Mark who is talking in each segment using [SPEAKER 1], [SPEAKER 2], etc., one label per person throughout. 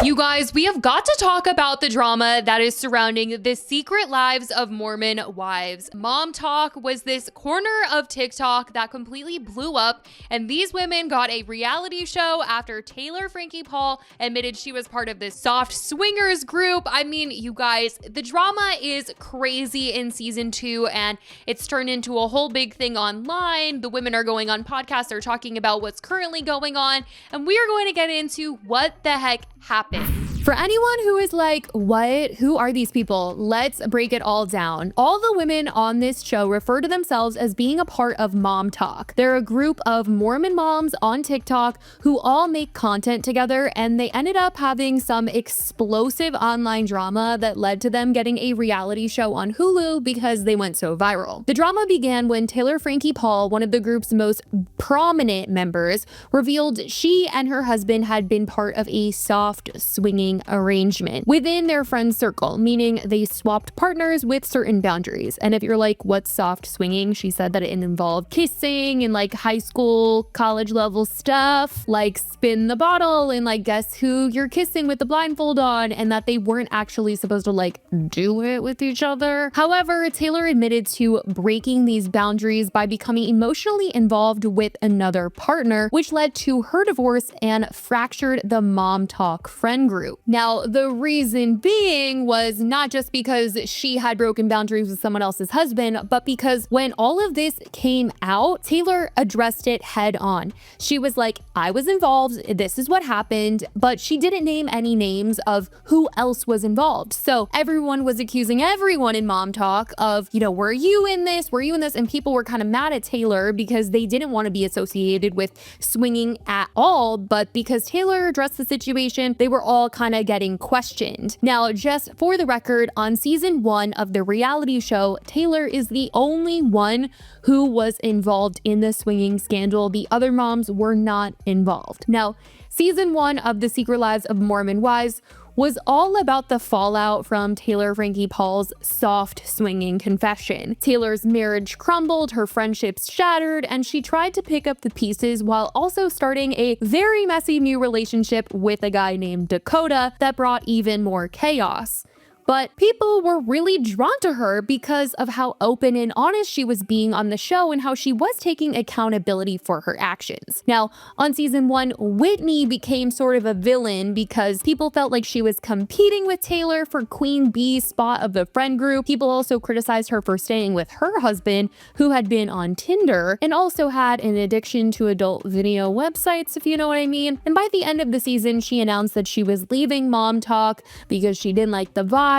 [SPEAKER 1] You guys, we have got to talk about the drama that is surrounding the secret lives of Mormon wives. MOMTOK was this corner of TikTok that completely blew up, and these women got a reality show after Taylor Frankie Paul admitted she was part of this soft swingers group. I mean, you guys, the drama is crazy in season 2, and it's turned into a whole big thing online. The women are going on podcasts, they're talking about what's currently going on, and we are going to get into what the heck happened.
[SPEAKER 2] For anyone who is like, what? Who are these people? Let's break it all down. All the women on this show refer to themselves as being a part of MOMTOK. They're a group of Mormon moms on TikTok who all make content together, and they ended up having some explosive online drama that led to them getting a reality show on Hulu because they went so viral. The drama began when Taylor Frankie Paul, one of the group's most prominent members, revealed she and her husband had been part of a soft swinging arrangement within their friend circle, meaning they swapped partners with certain boundaries. And if you're like, what's soft swinging? She said that it involved kissing and like high school, college level stuff, like spin the bottle and like guess who you're kissing with the blindfold on, and that they weren't actually supposed to like do it with each other. However, Taylor admitted to breaking these boundaries by becoming emotionally involved with another partner, which led to her divorce and fractured the MOMTOK friend group. Now, the reason being was not just because she had broken boundaries with someone else's husband, but because when all of this came out, Taylor addressed it head on. She was like, I was involved, this is what happened, but she didn't name any names of who else was involved. So everyone was accusing everyone in MOMTOK of, you know, were you in this? Were you in this? And people were kind of mad at Taylor because they didn't want to be associated with swinging at all, but because Taylor addressed the situation, they were all kind of getting questioned. Now, just for the record, on season 1 of the reality show, Taylor is the only one who was involved in the swinging scandal. The other moms were not involved. Now, season 1 of The Secret Lives of Mormon Wives was all about the fallout from Taylor Frankie Paul's soft swinging confession. Taylor's marriage crumbled, her friendships shattered, and she tried to pick up the pieces while also starting a very messy new relationship with a guy named Dakota that brought even more chaos. But people were really drawn to her because of how open and honest she was being on the show and how she was taking accountability for her actions. Now, on season 1, Whitney became sort of a villain because people felt like she was competing with Taylor for Queen Bee's spot of the friend group. People also criticized her for staying with her husband, who had been on Tinder and also had an addiction to adult video websites, if you know what I mean. And by the end of the season, she announced that she was leaving MOMTOK because she didn't like the vibe,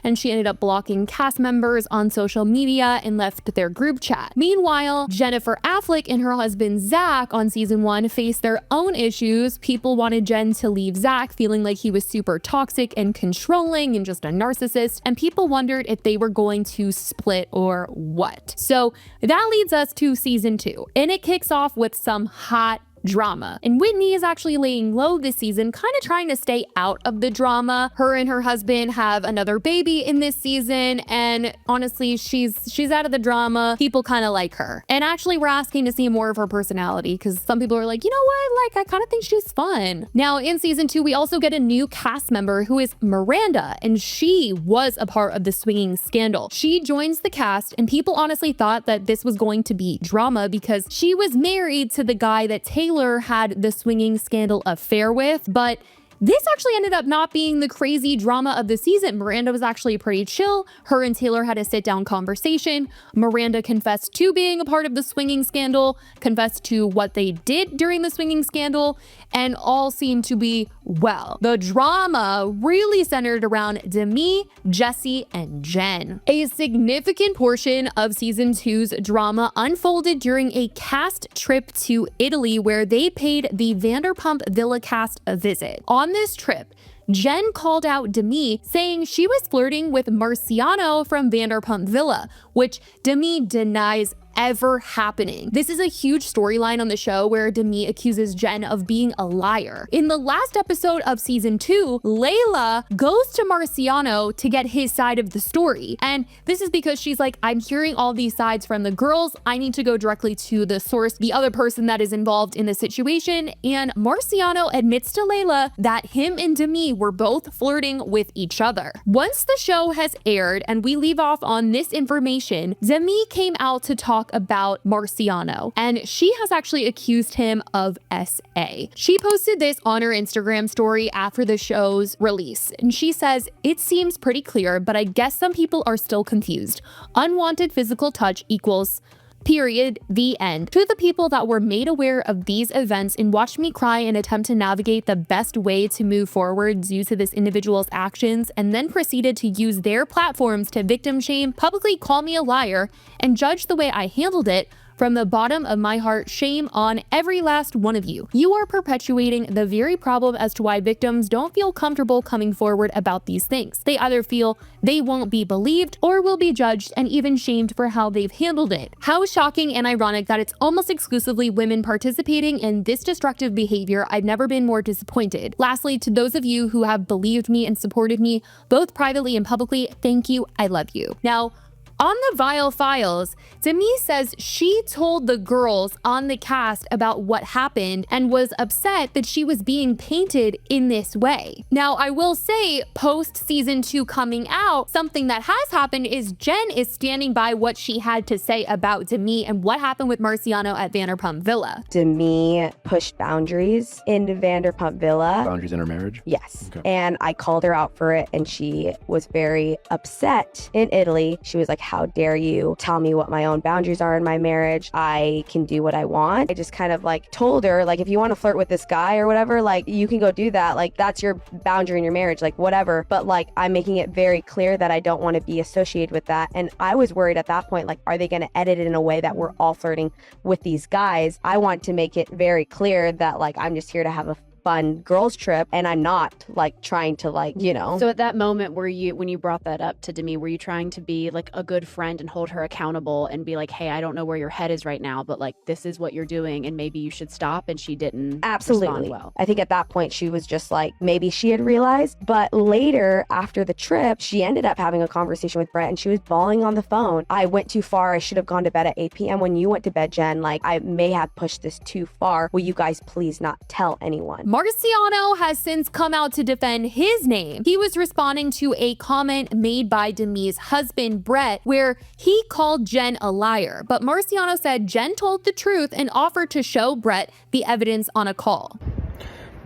[SPEAKER 2] and she ended up blocking cast members on social media and left their group chat. Meanwhile, Jennifer Affleck and her husband Zach on season 1 faced their own issues. People wanted Jen to leave Zach, feeling like he was super toxic and controlling and just a narcissist, and people wondered if they were going to split or what. So that leads us to season 2, and it kicks off with some hot drama. And Whitney is actually laying low this season, kind of trying to stay out of the drama. Her and her husband have another baby in this season, and honestly, she's out of the drama. People kind of like her. And actually, we're asking to see more of her personality because some people are like, you know what? Like, I kind of think she's fun. Now, in season 2, we also get a new cast member who is Miranda, and she was a part of the swinging scandal. She joins the cast, and people honestly thought that this was going to be drama because she was married to the guy that Taylor had the swinging scandal affair with, but this actually ended up not being the crazy drama of the season. Miranda was actually pretty chill. Her and Taylor had a sit-down conversation. Miranda confessed to being a part of the swinging scandal, confessed to what they did during the swinging scandal, and all seemed to be well. The drama really centered around Demi, Jesse, and Jen. A significant portion of season 2's drama unfolded during a cast trip to Italy where they paid the Vanderpump Villa cast a visit. On this trip, Jen called out Demi, saying she was flirting with Marciano from Vanderpump Villa, which Demi denies ever happening. This is a huge storyline on the show where Demi accuses Jen of being a liar. In the last episode of season 2, Layla goes to Marciano to get his side of the story. And this is because she's like, I'm hearing all these sides from the girls. I need to go directly to the source, the other person that is involved in the situation. And Marciano admits to Layla that him and Demi were both flirting with each other. Once the show has aired and we leave off on this information, Demi came out to talk about Marciano, and she has actually accused him of SA. She posted this on her Instagram story after the show's release, and she says, "It seems pretty clear, but I guess some people are still confused. Unwanted physical touch equals period, the end. To the people that were made aware of these events and watched me cry and attempt to navigate the best way to move forward due to this individual's actions, and then proceeded to use their platforms to victim shame, publicly call me a liar, and judge the way I handled it, from the bottom of my heart, shame on every last one of you. You are perpetuating the very problem as to why victims don't feel comfortable coming forward about these things. They either feel they won't be believed or will be judged and even shamed for how they've handled it. How shocking and ironic that it's almost exclusively women participating in this destructive behavior. I've never been more disappointed. Lastly, to those of you who have believed me and supported me, both privately and publicly, thank you. I love you." Now, on the Vile Files, Demi says she told the girls on the cast about what happened and was upset that she was being painted in this way. Now, I will say, post season 2 coming out, something that has happened is Jen is standing by what she had to say about Demi and what happened with Marciano at Vanderpump Villa.
[SPEAKER 3] Demi pushed boundaries into Vanderpump Villa.
[SPEAKER 4] Boundaries in her marriage?
[SPEAKER 3] Yes.
[SPEAKER 4] Okay.
[SPEAKER 3] And I called her out for it, and she was very upset in Italy. She was like, how dare you tell me what my own boundaries are in my marriage? I can do what I want. I just kind of like told her, like, if you want to flirt with this guy or whatever, like, you can go do that. Like, that's your boundary in your marriage, like, whatever. But like, I'm making it very clear that I don't want to be associated with that. And I was worried at that point, like, are they going to edit it in a way that we're all flirting with these guys? I want to make it very clear that, like, I'm just here to have a fun girls trip, and I'm not like trying to, like, you know.
[SPEAKER 5] So at that moment, when you brought that up to Demi, were you trying to be like a good friend and hold her accountable and be like, hey, I don't know where your head is right now, but like, this is what you're doing and maybe you should stop? And she didn't
[SPEAKER 3] Absolutely.
[SPEAKER 5] respond well.
[SPEAKER 3] I think at that point she was just like, maybe she had realized, but later after the trip, she ended up having a conversation with Brett and she was bawling on the phone. I went too far. I should have gone to bed at 8 p.m. when you went to bed, Jen. Like, I may have pushed this too far. Will you guys please not tell anyone?
[SPEAKER 2] Marciano has since come out to defend his name. He was responding to a comment made by Demi's husband, Brett, where he called Jen a liar. But Marciano said Jen told the truth and offered to show Brett the evidence on a call.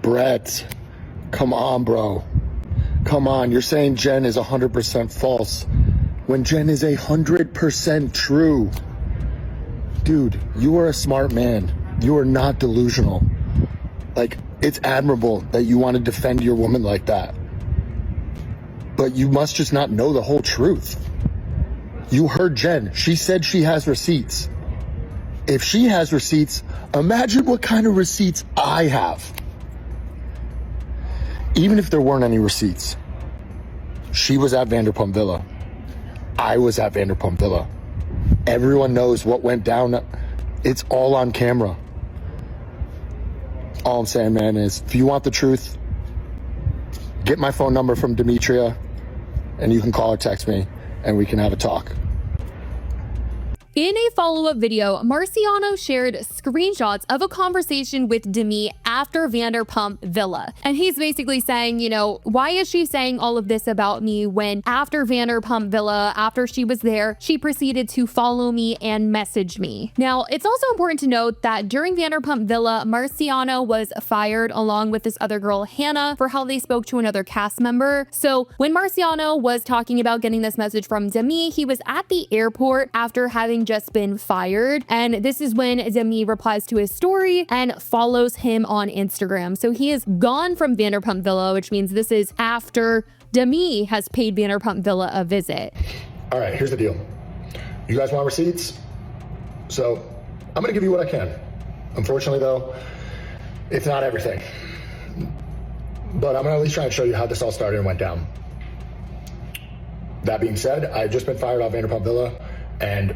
[SPEAKER 6] Brett, come on, bro. Come on, you're saying Jen is 100% false when Jen is 100% true. Dude, you are a smart man. You are not delusional. Like, it's admirable that you want to defend your woman like that. But you must just not know the whole truth. You heard Jen. She said she has receipts. If she has receipts, imagine what kind of receipts I have. Even if there weren't any receipts, she was at Vanderpump Villa. I was at Vanderpump Villa. Everyone knows what went down. It's all on camera. All I'm saying, man, is if you want the truth, get my phone number from Demetria and you can call or text me and we can have a talk.
[SPEAKER 2] In a follow-up video, Marciano shared screenshots of a conversation with Demi after Vanderpump Villa. And he's basically saying, you know, why is she saying all of this about me when after Vanderpump Villa, after she was there, she proceeded to follow me and message me. Now, it's also important to note that during Vanderpump Villa, Marciano was fired along with this other girl, Hannah, for how they spoke to another cast member. So when Marciano was talking about getting this message from Demi, he was at the airport after having just been fired. And this is when Demi replies to his story and follows him on Instagram. So he is gone from Vanderpump Villa, which means this is after Demi has paid Vanderpump Villa a visit.
[SPEAKER 6] All right, here's the deal. You guys want receipts? So I'm gonna give you what I can. Unfortunately though, it's not everything. But I'm gonna at least try and show you how this all started and went down. That being said, I've just been fired off Vanderpump Villa and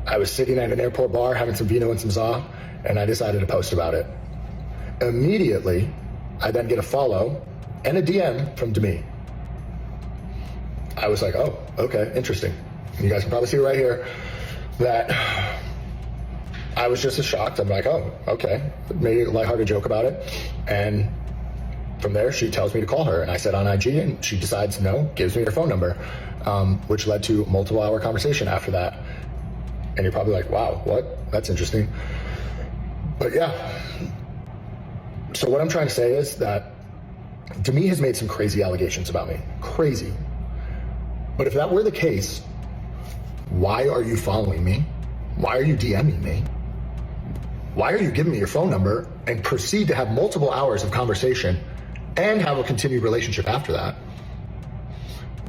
[SPEAKER 6] I was sitting at an airport bar having some vino and some za, and I decided to post about it. Immediately, I then get a follow and a DM from Demi. I was like, oh, okay, interesting. You guys can probably see it right here that I was just as shocked. I'm like, oh, okay. Made a lighthearted joke about it. And from there, she tells me to call her. And I said on IG, and she decides no, gives me her phone number, which led to a multiple hour conversation after that. And you're probably like, wow, what? That's interesting. But yeah. So what I'm trying to say is that Demi has made some crazy allegations about me. Crazy. But if that were the case, why are you following me? Why are you DMing me? Why are you giving me your phone number and proceed to have multiple hours of conversation and have a continued relationship after that?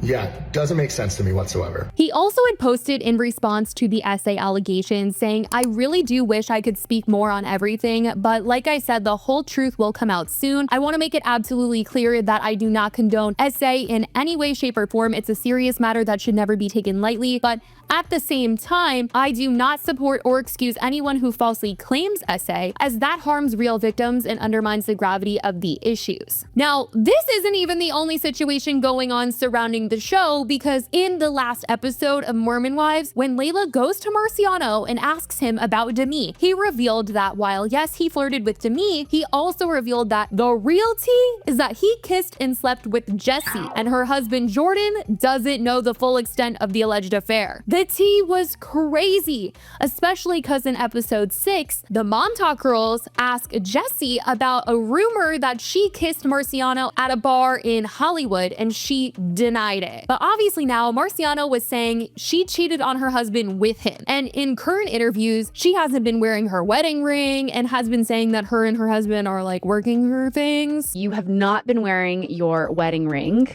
[SPEAKER 6] Yeah, doesn't make sense to me whatsoever.
[SPEAKER 2] He also had posted in response to the essay allegations saying, I really do wish I could speak more on everything, but like I said, the whole truth will come out soon. I want to make it absolutely clear that I do not condone essay in any way, shape, or form. It's a serious matter that should never be taken lightly, but at the same time, I do not support or excuse anyone who falsely claims essay, as that harms real victims and undermines the gravity of the issues. Now, this isn't even the only situation going on surrounding the show, because in the last episode of Mormon Wives, when Layla goes to Marciano and asks him about Demi, he revealed that while yes, he flirted with Demi, he also revealed that the real tea is that he kissed and slept with Jessie, and her husband Jordan doesn't know the full extent of the alleged affair. The tea was crazy, especially because in episode 6, the MOMTOK girls ask Jessie about a rumor that she kissed Marciano at a bar in Hollywood, and she denied it. But obviously now Marciano was saying she cheated on her husband with him. And in current interviews, she hasn't been wearing her wedding ring and has been saying that her and her husband are like working through things.
[SPEAKER 5] You have not been wearing your wedding ring.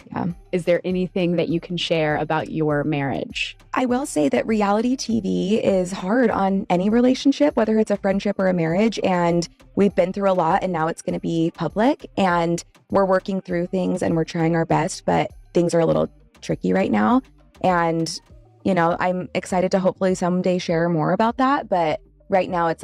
[SPEAKER 5] Is there anything that you can share about your marriage?
[SPEAKER 3] I will say that reality TV is hard on any relationship, whether it's a friendship or a marriage. And we've been through a lot, and now it's going to be public, and we're working through things and we're trying our best, but things are a little tricky right now. And, you know, I'm excited to hopefully someday share more about that. But right now it's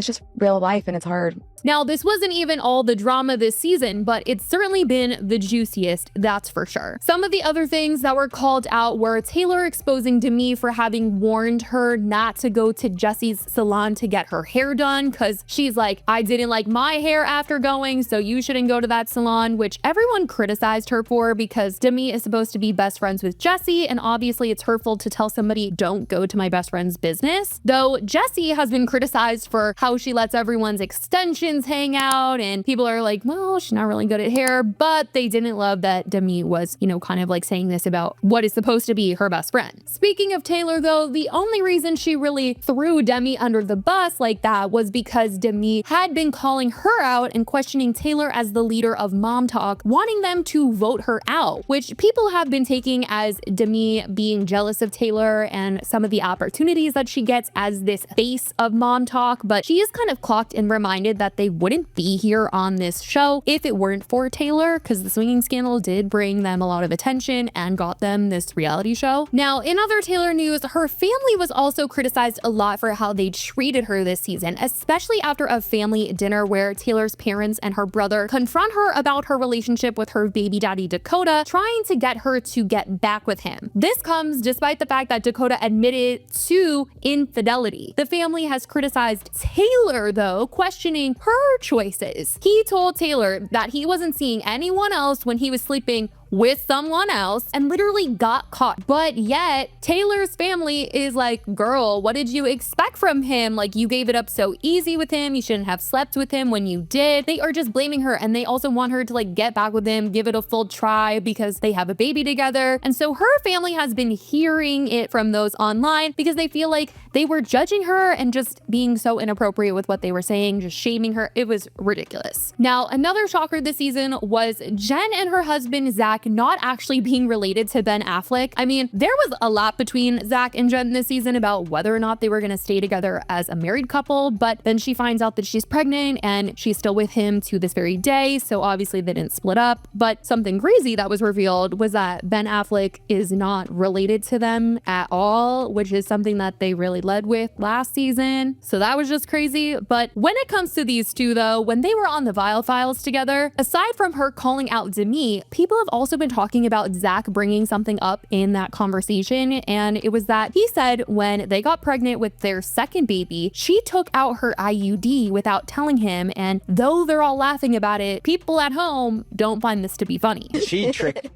[SPEAKER 3] just real life and it's hard.
[SPEAKER 2] Now, this wasn't even all the drama this season, but it's certainly been the juiciest, that's for sure. Some of the other things that were called out were Taylor exposing Demi for having warned her not to go to Jessie's salon to get her hair done, because she's like, I didn't like my hair after going, so you shouldn't go to that salon, which everyone criticized her for because Demi is supposed to be best friends with Jessie, and obviously it's hurtful to tell somebody, don't go to my best friend's business. Though Jessie has been criticized for how she lets everyone's extensions hang out, and people are like, well, she's not really good at hair, but they didn't love that Demi was, you know, kind of like saying this about what is supposed to be her best friend. Speaking of Taylor though, the only reason she really threw Demi under the bus like that was because Demi had been calling her out and questioning Taylor as the leader of MOMTOK, wanting them to vote her out, which people have been taking as Demi being jealous of Taylor and some of the opportunities that she gets as this face of MOMTOK, but she is kind of clocked and reminded that they wouldn't be here on this show if it weren't for Taylor, because the swinging scandal did bring them a lot of attention and got them this reality show. Now, in other Taylor news, her family was also criticized a lot for how they treated her this season, especially after a family dinner where Taylor's parents and her brother confront her about her relationship with her baby daddy Dakota, trying to get her to get back with him. This comes despite the fact that Dakota admitted to infidelity. The family has criticized Taylor though, questioning her choices. He told Taylor that he wasn't seeing anyone else when he was sleeping with someone else and literally got caught. But yet Taylor's family is like, girl, what did you expect from him? Like, you gave it up so easy with him. You shouldn't have slept with him when you did. They are just blaming her, and they also want her to like get back with him, give it a full try because they have a baby together. And so her family has been hearing it from those online because they feel like they were judging her and just being so inappropriate with what they were saying, just shaming her. It was ridiculous. Now, another shocker this season was Jen and her husband Zach Zach not actually being related to Ben Affleck. I mean, there was a lot between Zach and Jen this season about whether or not they were going to stay together as a married couple, but then she finds out that she's pregnant and she's still with him to this very day, so obviously they didn't split up. But something crazy that was revealed was that Ben Affleck is not related to them at all, which is something that they really led with last season. So that was just crazy. But when it comes to these two though, when they were on the Vile Files together, aside from her calling out Demi, people have also been talking about Zach bringing something up in that conversation. And it was that he said when they got pregnant with their second baby, she took out her IUD without telling him. And though they're all laughing about it, people at home don't find this to be funny.
[SPEAKER 4] She tricked.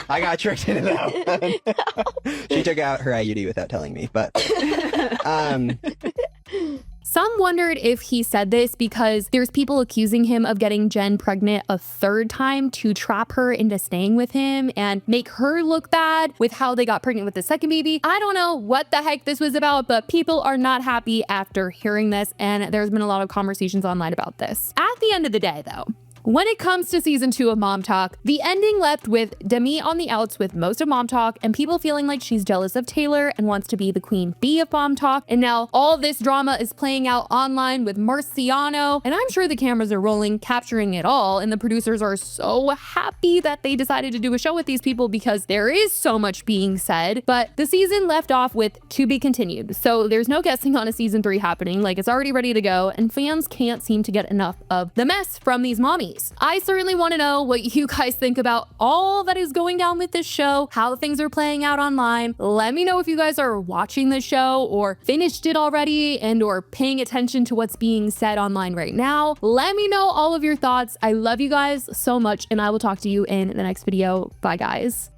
[SPEAKER 4] I got tricked into that one. She took out her IUD without telling me, but
[SPEAKER 2] some wondered if he said this because there's people accusing him of getting Jen pregnant a third time to trap her into staying with him and make her look bad with how they got pregnant with the second baby. I don't know what the heck this was about, but people are not happy after hearing this, and there's been a lot of conversations online about this. At the end of the day, though, when it comes to season 2 of MOMTOK, the ending left with Demi on the outs with most of MOMTOK and people feeling like she's jealous of Taylor and wants to be the queen bee of MOMTOK. And now all this drama is playing out online with Marciano, and I'm sure the cameras are rolling, capturing it all, and the producers are so happy that they decided to do a show with these people because there is so much being said. But the season left off with to be continued, so there's no guessing on a season 3 happening. Like, it's already ready to go, and fans can't seem to get enough of the mess from these mommies. I certainly want to know what you guys think about all that is going down with this show, how things are playing out online. Let me know if you guys are watching the show or finished it already and or paying attention to what's being said online right now. Let me know all of your thoughts. I love you guys so much, and I will talk to you in the next video. Bye, guys.